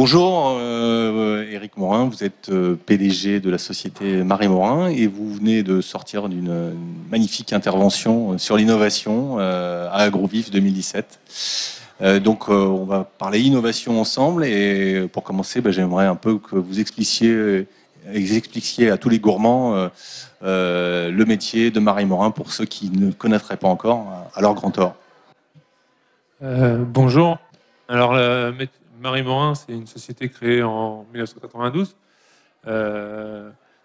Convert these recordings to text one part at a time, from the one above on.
Bonjour, Éric Morin, vous êtes PDG de la société Marie Morin et vous venez de sortir d'une magnifique intervention sur l'innovation à Agrovif 2017. On va parler innovation ensemble et pour commencer, j'aimerais un peu que vous expliquiez à tous les gourmands le métier de Marie Morin pour ceux qui ne connaîtraient pas encore à leur grand tort. Bonjour. Alors, Marie Morin, c'est une société créée en 1992.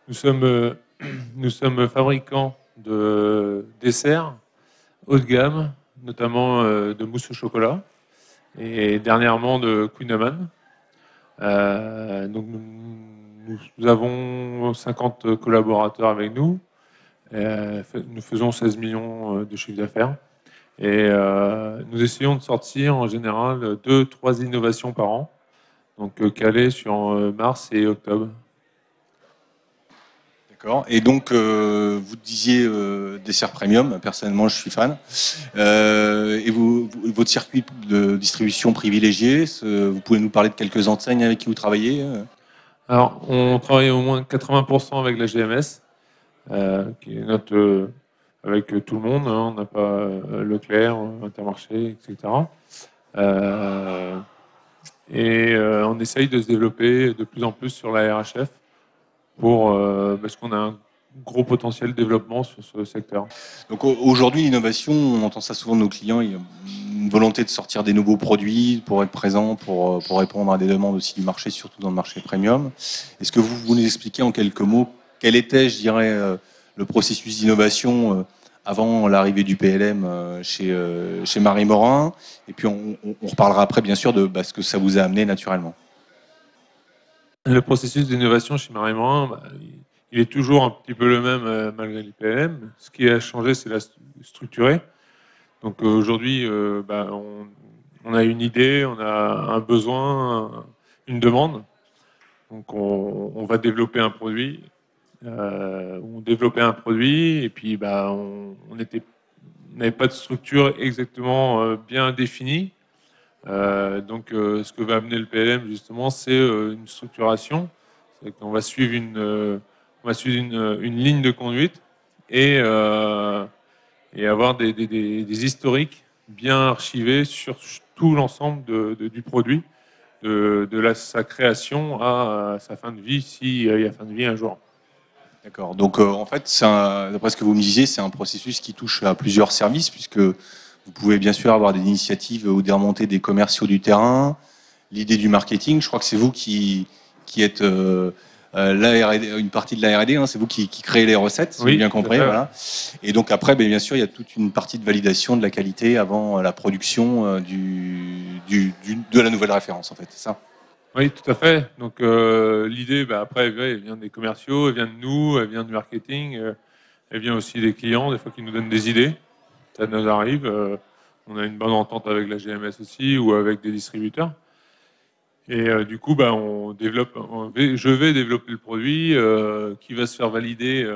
Nous sommes fabricants de desserts haut de gamme, notamment de mousse au chocolat et dernièrement de Kouign-Amann. Nous avons 50 collaborateurs avec nous. Nous faisons 16 millions de chiffre d'affaires. Et nous essayons de sortir en général 2-3 innovations par an, donc calées sur mars et octobre. D'accord. Et donc, vous disiez dessert premium, personnellement je suis fan. Et votre circuit de distribution privilégié, vous pouvez nous parler de quelques enseignes avec qui vous travaillez? Alors, on travaille au moins 80% avec la GMS, qui est notre... avec tout le monde, hein. On n'a pas Leclerc, Intermarché, etc. On essaye de se développer de plus en plus sur la RHF parce qu'on a un gros potentiel de développement sur ce secteur. Donc aujourd'hui, l'innovation, on entend ça souvent de nos clients, il y a une volonté de sortir des nouveaux produits pour être présent, pour répondre à des demandes aussi du marché, surtout dans le marché premium. Est-ce que vous nous expliquez en quelques mots quel était, je dirais, le processus d'innovation avant l'arrivée du PLM chez Marie Morin? Et puis on reparlera après, bien sûr, de ce que ça vous a amené naturellement. Le processus d'innovation chez Marie Morin, il est toujours un petit peu le même malgré le PLM. Ce qui a changé, c'est la structurer. Donc aujourd'hui, on a une idée, on a un besoin, une demande. Donc on va développer un produit. On développait un produit et puis on n'avait pas de structure exactement bien définie. Ce que va amener le PLM justement, c'est une structuration. C'est qu'on va suivre une ligne de conduite et avoir des historiques bien archivés sur tout l'ensemble du produit, sa création à sa fin de vie, s'il y a fin de vie un jour. D'accord. Donc en fait, d'après ce que vous me disiez, c'est un processus qui touche à plusieurs services, puisque vous pouvez bien sûr avoir des initiatives ou des remontées des commerciaux du terrain, l'idée du marketing. Je crois que c'est vous qui êtes une partie de la R&D, hein, c'est vous qui créez les recettes, si j'ai bien compris. Voilà. Et donc après, bien sûr, il y a toute une partie de validation de la qualité avant la production de la nouvelle référence, en fait, c'est ça? Oui, tout à fait. Donc l'idée, après, elle vient des commerciaux, elle vient de nous, elle vient du marketing, elle vient aussi des clients, des fois qui nous donnent des idées. Ça nous arrive. On a une bonne entente avec la GMS aussi ou avec des distributeurs. Et du coup, je vais développer le produit qui va se faire valider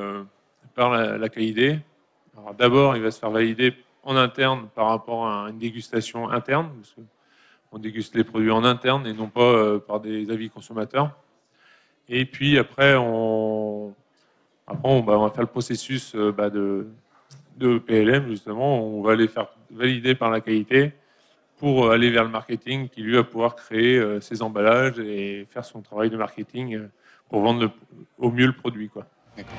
par la qualité. Alors d'abord, il va se faire valider en interne par rapport à une dégustation interne, parce qu'on déguste les produits en interne et non pas par des avis consommateurs. Et puis après, on va faire le processus de PLM, justement. On va les faire valider par la qualité pour aller vers le marketing qui, lui, va pouvoir créer ses emballages et faire son travail de marketing pour vendre au mieux le produit, quoi. D'accord.